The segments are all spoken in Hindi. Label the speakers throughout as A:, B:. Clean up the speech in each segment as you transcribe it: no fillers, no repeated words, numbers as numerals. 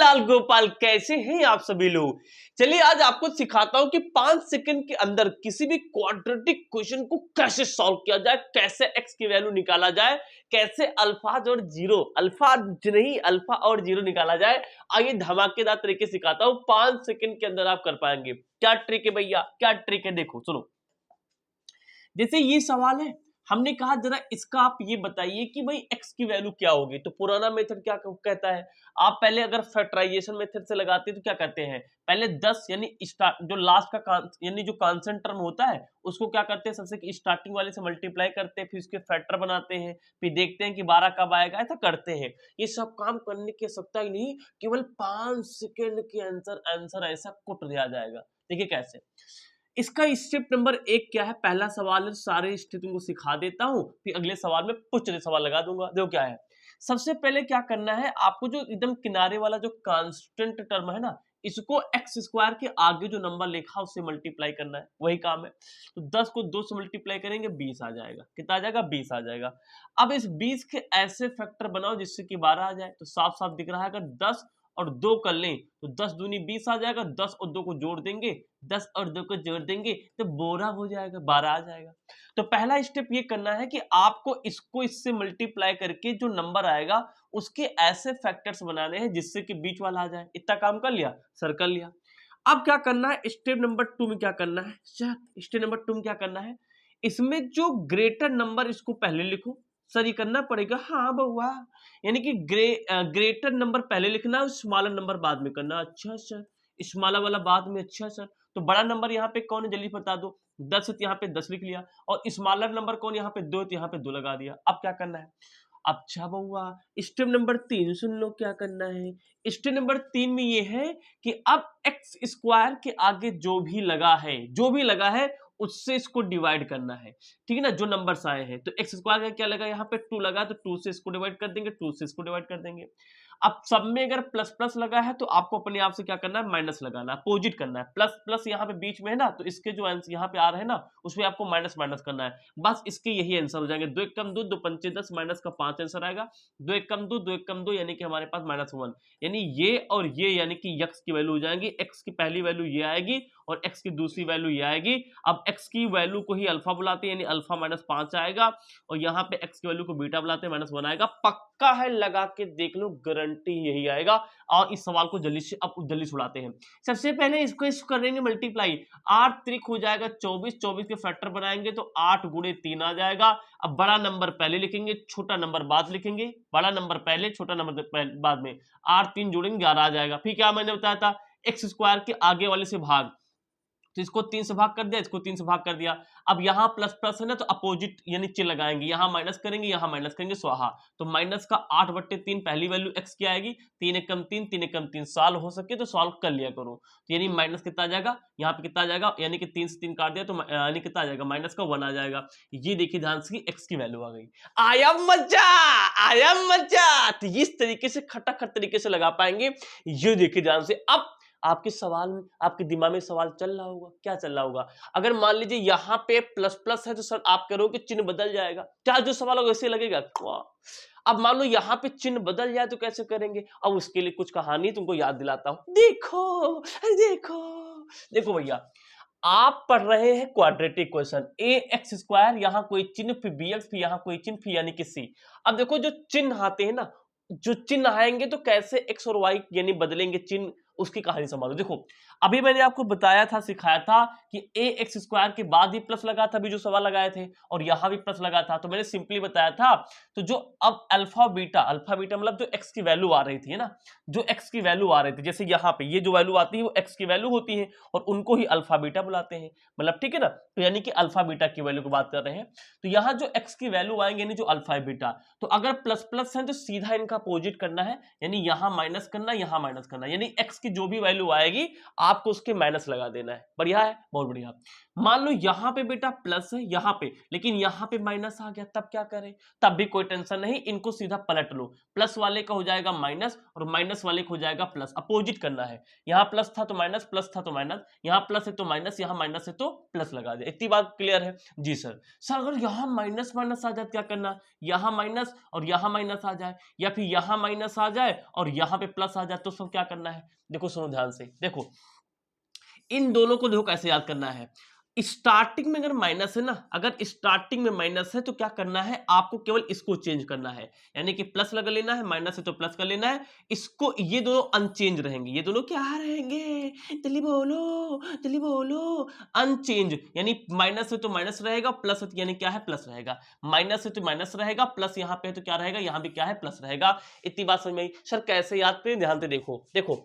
A: लाल गोपाल, कैसे हैं आप सभी लोग। चलिए आज आपको सिखाता हूं कि 5 सेकंड के अंदर किसी भी क्वाड्रेटिक क्वेश्चन को कैसे सॉल्व किया जाए, कैसे एक्स की वैल्यू निकाला जाए, कैसे अल्फाज और जीरो, अल्फा नहीं अल्फा और जीरो निकाला जाए। आइए धमाकेदार तरीके से सिखाता हूं, 5 सेकंड के अंदर आप कर पाएंगे। क्या ट्रिक है भैया, क्या ट्रिक है, देखो सुनो। जैसे ये सवाल है, हमने कहा जरा इसका आप ये बताइए कि भाई x की वैल्यू क्या होगी। तो पुराना मेथड क्या कहता है, आप पहले अगर फैक्टराइजेशन मेथड से लगाते हैं तो क्या करते हैं, पहले 10 यानी जो लास्ट का यानी जो कांस्टेंट टर्म होता है उसको क्या करते हैं, सबसे स्टार्टिंग वाले से मल्टीप्लाई करते हैं, फिर उसके फैक्टर बनाते हैं, फिर देखते हैं कि 12 कब आएगा, ऐसा करते हैं। ये सब काम करने की आवश्यकता ही नहीं, केवल 5 सेकेंड के आंसर ऐसा कुट दिया जाएगा। देखिए कैसे। इसका स्टेप नंबर 1 क्या है, पहला सवाल है, सारे स्टेप तुमको सिखा देता हूं, फिर अगले सवाल में कुछ सवाल लगा दूंगा। देखो क्या है, सबसे पहले क्या करना है आपको, जो एकदम किनारे वाला जो कांस्टेंट टर्म है ना, इसको एक्स स्क्वायर के आगे जो नंबर लिखा उससे मल्टीप्लाई करना है, वही काम है। तो 10 को 2 से मल्टीप्लाई करेंगे 20 आ जाएगा। कितना आ जाएगा, 20 आ जाएगा। अब इस 20 के ऐसे फैक्टर बनाओ जिससे कि 12 आ जाए। तो साफ साफ दिख रहा है, अगर 10 और 2 कर लें तो 10 दूनी 20 आ जाएगा, 10 और 2 को जोड़ देंगे, 10 और 2 को जोड़ देंगे तो बोरा हो जाएगा, 12 आ जाएगा। तो पहला स्टेप ये करना है कि आपको इसको इससे मल्टीप्लाई करके जो नंबर आएगा उसके ऐसे फैक्टर्स बनाने हैं जिससे कि बीच वाला आ जाए। इतना काम कर लिया, सर्कल लिया। अब क्या करना है, स्टेप नंबर 2 में क्या करना है, स्टेप नंबर 2 में क्या करना है, इसमें जो ग्रेटर नंबर इसको पहले लिखो। सर ये करना पड़ेगा, हाँ बउआ, यानी कि ग्रेटर नंबर पहले लिखना है, स्मॉलर नंबर बाद में करना। अच्छा सर, स्मॉलर वाला बाद में, अच्छा सर। तो बड़ा नंबर यहाँ पे कौन है जल्दी बता दो, 10 है, यहाँ पे 10 लिख लिया, और स्मॉलर नंबर कौन, यहाँ पे 2 है, तो यहाँ पे 2 लगा दिया। अब क्या करना है, अच्छा बउआ स्टेप नंबर 3 सुन लो क्या करना है। स्टेप नंबर 3 में ये है कि अब एक्स स्क्वायर के आगे जो भी लगा है उससे इसको डिवाइड करना है, ठीक है ना, जो नंबर्स आए हैं। तो एक्स स्क्वायर का क्या लगा, यहाँ पे 2 लगा, तो 2 से इसको डिवाइड कर देंगे, 2 से इसको डिवाइड कर देंगे। अब सब में अगर प्लस प्लस लगा है तो आपको अपने आप से क्या करना है, माइनस लगाना है, अपोजिट करना है। प्लस प्लस यहाँ पे बीच में है ना, तो इसके जो आंसर यहाँ पे आ रहे हैं ना उसमें आपको माइनस माइनस करना है। बस इसके यही आंसर हो जाएंगे। 2 एक कम 2, 2 पंचे 10, माइनस का 5 आंसर आएगा। 2 एक कम 2, 2 एक कम 2, यानी कि हमारे पास -1, यानी ये और ये, यानी कि x की वैल्यू हो जाएंगी। x की पहली वैल्यू ये आएगी और x की दूसरी वैल्यू ये आएगी। अब x की वैल्यू को ही अल्फा बुलाते हैं, यानी अल्फा -5 आएगा, और यहाँ पे x की वैल्यू को बीटा बुलाते हैं, -1 आएगा। पक्का है, लगा के देख लो, गारंटी यही आएगा। और इस सवाल को जल्दी से अब जल्दी छुड़ाते हैं। सबसे पहले इसको करेंगे मल्टीप्लाई, 8 त्रिक हो जाएगा 24, 24 के फैक्टर बनाएंगे तो 8 गुणे 3 आ जाएगा। अब बड़ा नंबर पहले लिखेंगे, छोटा नंबर बाद लिखेंगे, बड़ा नंबर पहले, छोटा नंबर बाद में। 8 3 जोड़ेंगे 11 आ जाएगा। फिर क्या मैंने बताया था, एक्स स्क्वायर के आगे वाले से भाग, तो इसको 3 से भाग कर दिया, इसको 3 से भाग कर दिया। अब यहाँ प्लस प्लस है ना, तो अपोजिट यानी चिन्ह लगाएंगे, यहाँ माइनस करेंगे, यहाँ माइनस करेंगे, स्वाहा। तो माइनस का 8/3 पहली वैल्यू x की आएगी, 3 एक कम 3, 3 एक कम 3, सॉल्व हो सके तो सॉल्व कर लिया करो। तो यानी माइनस कितना आ जाएगा, यहाँ पे कितना आ जाएगा, यानी कि 3 से 3 काट दिया तो यानी कितना आ जाएगा, माइनस का 1 आ जाएगा। ये देखिए ध्यान से कि x की वैल्यू आ गई। आया मजा, आया मजा। तो इस तरीके से खटाखट तरीके से लगा पाएंगे। ये देखिए ध्यान से। अब आपके सवाल में, आपके दिमाग में सवाल चल रहा होगा, क्या चल रहा होगा, अगर मान लीजिए यहाँ पे प्लस प्लस है तो सर आप करोगे चिन्ह बदल जाएगा, क्या जो सवाल होगा वैसे लगेगा। अब मान लो यहाँ पे चिन्ह बदल जाए तो कैसे करेंगे, अब उसके लिए कुछ कहानी तुमको याद दिलाता हूं। देखो देखो देखो भैया, आप पढ़ रहे हैं क्वाड्रेटिक क्वेश्चन, ए एक्स स्क्वायर, यहाँ कोई चिन्ह, फिर बी एक्स, फिर यहाँ कोई चिन्ह, फिर यानी कि सी। अब देखो जो चिन्ह आते हैं ना, जो चिन्ह आएंगे तो कैसे एक्स और वाई यानी बदलेंगे चिन्ह, उसकी कहानी समझो। देखो अभी मैंने आपको बताया था, सिखाया था कि ए एक्स स्क्वायर के बाद ही प्लस लगा था, अभी जो सवाल लगाए थे, और यहां भी प्लस लगा था, तो मैंने सिंपली बताया था। तो जो अब अल्फा बीटा मतलब जो एक्स की वैल्यू आ रही थी, है ना, जो एक्स की वैल्यू आ रही थी, जैसे यहाँ पे ये जो वैल्यू आती है वो एक्स की वैल्यू होती है, और उनको ही अल्फा बीटा बुलाते हैं, मतलब ठीक है ना। तो यानी कि अल्फा बीटा की वैल्यू की बात कर रहे हैं। तो यहाँ जो एक्स की वैल्यू आएंगे यानी जो अल्फा बीटा, तो अगर प्लस प्लस है तो सीधा इनका अपोजिट करना है, यानी यहाँ माइनस करना, यहाँ माइनस करना, यानी एक्स की जो भी वैल्यू आएगी आपको उसके माइनस लगा देना है। बढ़िया है, बहुत बढ़िया। मान लो यहाँ पे बेटा प्लस है यहाँ पे, लेकिन यहाँ पे माइनस आ गया, तब क्या करें? तब भी कोई टेंशन नहीं, इनको सीधा पलट लो। प्लस वाले का हो जाएगा माइनस और माइनस वाले का हो जाएगा प्लस। अपोजिट करना है, यहाँ प्लस था तो माइनस, प्लस था तो माइनस, यहाँ प्लस है तो माइनस, यहाँ माइनस है तो प्लस लगा दे। इतनी बात क्लियर है? जी सर। सर अगर यहाँ माइनस माइनस आ जाए क्या करना? यहाँ माइनस और यहाँ माइनस आ जाए, या फिर यहाँ माइनस आ जाए और यहाँ पे प्लस आ जाए, तो सब क्या करना है? देखो सुनो ध्यान से, देखो इन दोनों को देखो कैसे याद करना है। स्टार्टिंग में अगर माइनस है ना, अगर स्टार्टिंग में माइनस है तो क्या करना है? आपको केवल इसको चेंज करना है, यानी कि प्लस लगा लेना है, माइनस है तो प्लस कर लेना है। इसको, ये दोनों अनचेंज रहेंगे, ये दोनों क्या रहेंगे? जल्दी बोलो, जल्दी बोलो। अनचेंज, यानी माइनस है तो माइनस रहेगा, प्लस है तो यानी क्या है? प्लस रहेगा। माइनस है तो माइनस रहेगा, प्लस यहाँ पे है तो क्या रहेगा? यहाँ भी क्या है? प्लस रहेगा। इतनी बात समझ में आई? सर कैसे याद करें? ध्यान से देखो, देखो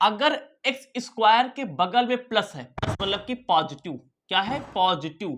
A: अगर एक्स स्क्वायर के बगल में प्लस है, प्लस मतलब कि पॉजिटिव, क्या है? Positive,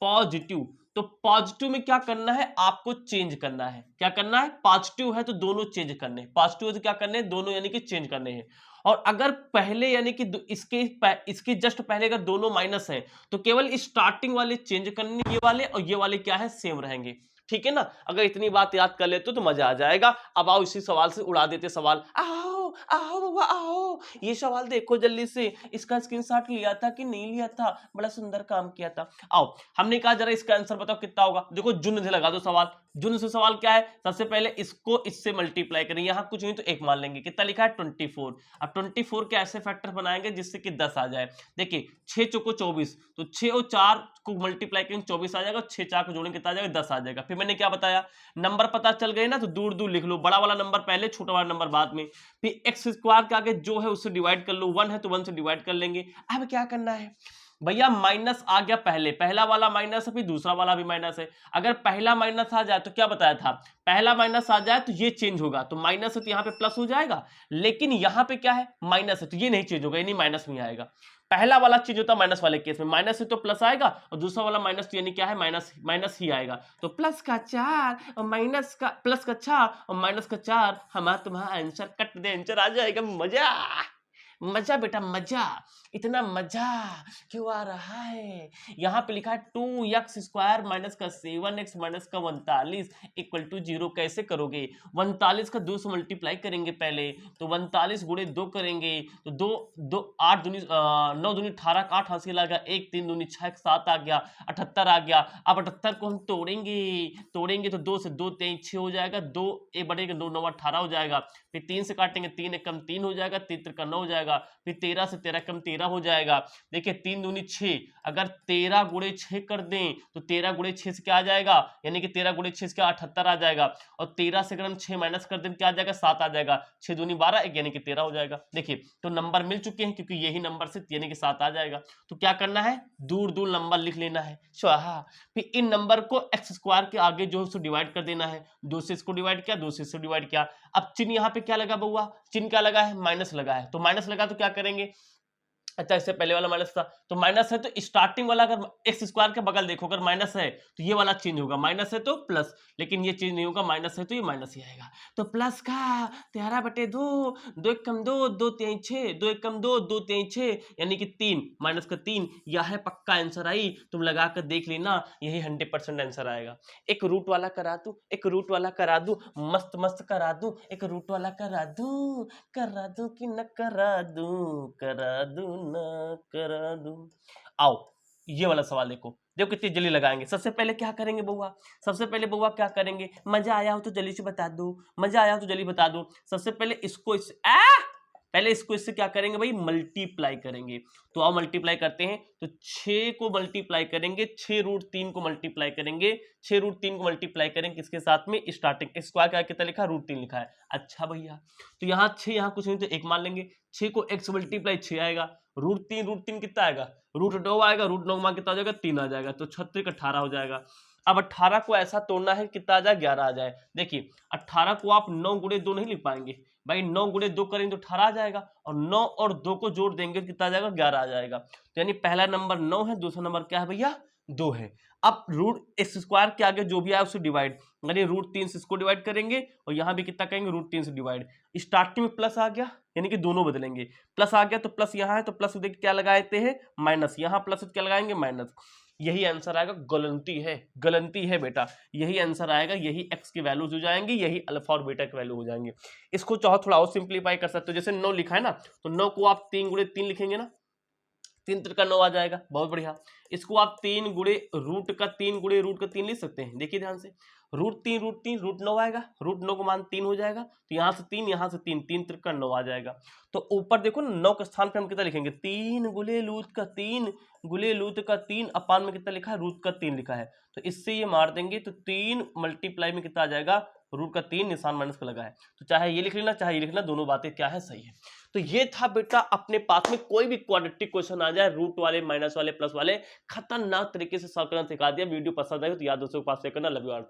A: positive. तो पॉजिटिव में क्या करना है? आपको चेंज करना है। क्या करना है? पॉजिटिव है तो दोनों चेंज करने हैं, पॉजिटिव है तो क्या करने हैं? दोनों यानी कि चेंज करने हैं। और अगर पहले यानी कि इसके जस्ट पहले अगर दोनों माइनस है तो केवल स्टार्टिंग वाले चेंज करने, ये वाले और ये वाले क्या है? सेम रहेंगे। ठीक है ना? अगर इतनी बात याद कर लेते तो मजा आ जाएगा। अब आओ इसी सवाल से उड़ा देते सवाल। आओ आओ बाबा आओ, ये सवाल देखो जल्दी से, इसका स्क्रीनशॉट लिया था कि नहीं लिया था? बड़ा सुंदर काम किया था। आओ, हमने कहा जरा इसका आंसर बताओ कितना होगा। देखो जुन से लगा दो सवाल। जुन से सवाल क्या है? सबसे पहले इसको इससे मल्टीप्लाई करेंगे, यहाँ कुछ नहीं तो एक मान लेंगे। कितना लिखा है? 24। अब 24 के ऐसे फैक्टर बनाएंगे जिससे कि 10 आ जाए। देखिए 6 चौको 24, तो 6 और 4 को मल्टीप्लाई करेंगे 24 आ जाएगा, 6 4 को जोड़ेंगे कितना आ जाएगा? 10 आ जाएगा। फिर मैंने क्या बताया? नंबर पता चल गए ना, तो दूर दूर लिख लो, बड़ा वाला नंबर पहले, छोटा वाला नंबर बाद में। फिर एक्स स्क्वायर के आगे जो है उससे डिवाइड कर लो, 1 है तो 1 से डिवाइड कर लेंगे। अब क्या करना है भैया? माइनस आ गया पहले, पहला वाला माइनस है, फिर दूसरा वाला भी माइनस है। अगर पहला माइनस आ जाए तो क्या बताया था? पहला माइनस आ जाए तो ये चेंज होगा, तो माइनस है तो यहाँ पे प्लस हो जाएगा, लेकिन यहाँ पे क्या है? माइनस है तो ये नहीं चेंज होगा, यानी माइनस में आएगा। पहला वाला चेंज होता है माइनस वाले केस में, माइनस है तो प्लस आएगा और दूसरा वाला माइनस तो यानी क्या है? माइनस, माइनस ही आएगा। तो प्लस का 4 और माइनस का, प्लस का 4 और माइनस का 4, हमारा तुम्हारा आंसर कट दे, आंसर आ जाएगा। मजा मजा बेटा मजा। इतना मजा क्यों आ रहा है? यहाँ पे लिखा है 2x स्क्वायर माइनस का 7x माइनस का 39 इक्वल टू 0। कैसे करोगे? 39 का 2 से मल्टीप्लाई करेंगे पहले, तो 39 गुणे 2 करेंगे तो 2 2 8 दूनी 9 दूनी 18 का 8 हासिल आ गया, 1 3 दूनी 6 7 आ गया, 78 आ गया। अब 78 को हम तोड़ेंगे, तोड़ेंगे तो 2 से 2 3 6 हो जाएगा, 2 एक बढ़ेगा 2 9 18 हो जाएगा। फिर 3 से काटेंगे, 3 एक कम 3 हो जाएगा, 3 3 का 9 हो जाएगा। फिर 13 से 13 कम 13 हो जाएगा। देखिए 3 दूनी 6, अगर 13 गुणे 6 कर दें तो 13 गुणे 6 से क्या आ जाएगा? यानी कि 13 गुणे 6 से क्या? 78 आ जाएगा। और 13 से अगर हम 6 माइनस कर दें क्या आ जाएगा? 7 आ जाएगा। 6 दूनी 12 एक यानी कि 13 हो जाएगा। देखिए तो नंबर मिल चुके हैं, क्योंकि यही नंबर से यानी कि 7 आ जाएगा। तो क्या करना है? दूर दूर नंबर लिख लेना है, स्वाहा। फिर इन नंबर को एक्स स्क्वायर के आगे जो है डिवाइड कर देना है। 2 से इसको डिवाइड किया, 2 से इसको डिवाइड किया। अब चिन्ह यहाँ पे क्या लगा बउआ? चिन्ह क्या लगा है? माइनस लगा है। तो माइनस लगा तो क्या करेंगे? अच्छा इससे पहले वाला माइनस था तो माइनस है तो स्टार्टिंग वाला अगर एक्स स्क्वायर के बगल देखो, अगर माइनस है तो ये वाला चेंज होगा, माइनस है तो प्लस, लेकिन ये चेंज नहीं होगा, माइनस है तो ये माइनस ही आएगा। तो प्लस का 13/2, 2 एक कम 2, 2 3 6, 2 एक कम 2, 2 3 6 यानी कि 3, माइनस का 3। यह है पक्का आंसर आई, तुम लगा कर देख लेना, यही 100% आंसर आएगा। एक रूट वाला करा दूं, एक रूट वाला करा दूं, मस्त मस्त करा दूं, एक रूट वाला करा दूं कि न करा दूं ना करा दूं। आओ ये वाला सवाल देखो, देखो कितनी जल्दी लगाएंगे। सबसे पहले क्या करेंगे बउआ? सबसे पहले बउआ क्या करेंगे? मजा आया हो तो जल्दी से बता दो, मजा आया हो तो जल्दी बता दो। सबसे पहले इसको इस पहले इसको इससे क्या करेंगे भाई? मल्टीप्लाई करेंगे। तो आओ मल्टीप्लाई करते हैं। तो 6 को मल्टीप्लाई करेंगे, 6√3 को मल्टीप्लाई करेंगे, 6√3 को मल्टीप्लाई करेंगे किसके साथ में? स्टार्टिंग स्क्वायर क्या कितना लिखा है? √3 लिखा है। अच्छा भैया तो यहाँ 6, यहाँ कुछ नहीं तो 1 मान लेंगे। 6 को x मल्टीप्लाई 6 आएगा, √3 कितना आएगा? √9 आएगा, √9 मान कितना आ जाएगा? 3 आ जाएगा। तो 36 18 हो जाएगा। अब 18 को ऐसा तोड़ना है कितना आ जाए? 11 आ जाए। देखिए 18 को आप 9 गुणे 2 नहीं लिख पाएंगे भाई, 9 गुणे 2 करेंगे तो 18 आ जाएगा, और 9 और 2 को जोड़ देंगे कितना आ जाएगा? 11 आ जाएगा। तो यानी पहला नंबर 9 है, दूसरा नंबर क्या है भैया? 2 है। अब रूट एक्स स्क्वायर के आगे जो भी आया उससे डिवाइड, यानी रूट 3 से इसको डिवाइड करेंगे और यहाँ भी कितना करेंगे, रूट 3 से डिवाइड। स्टार्टिंग में प्लस आ गया, यानी कि दोनों बदलेंगे, प्लस आ गया तो प्लस यहाँ है तो प्लस देखिए क्या लगाते हैं माइनस, यहाँ प्लस क्या लगाएंगे माइनस। यही आंसर आएगा, गलती है बेटा, यही आंसर आएगा, यही एक्स की वैल्यूज हो जाएंगी, यही अल्फा और बीटा की वैल्यू हो जाएंगे। इसको चाहो थोड़ा और सिंप्लीफाई कर सकते हो, जैसे 9 लिखा है ना, तो 9 को आप 3 गुणे 3 लिखेंगे ना, 3 त्रिका 9 आ जाएगा, बहुत बढ़िया। इसको आप 3 गुणे रूट का 3 लिख सकते हैं, देखिए ध्यान से, रूट रूट 9 आएगा, रूट 9 को मान 3 हो जाएगा, तो यहाँ से 3 यहाँ से 3, 3 त्रिका 9 आ जाएगा। तो ऊपर देखो 9 के स्थान पे हम कितना लिखेंगे, 3 गुणे रूट का 3 अपान में कितना लिखा है, रूट का 3 लिखा है, तो इससे ये मार देंगे, तो 3 मल्टीप्लाई में कितना आ जाएगा, रूट का 3 निशान माइनस का लगा है, तो चाहे ये लिख लेना चाहे ये लिखना, दोनों बातें क्या है सही है। तो ये था बेटा, अपने पास में कोई भी क्वाड्रेटिक क्वेश्चन आ जाए, रूट वाले, माइनस वाले, प्लस वाले, खतरनाक तरीके से सॉल्व करना सिखा दिया। वीडियो पसंद आए तो याद दोस्तों को पास करना। Love you all.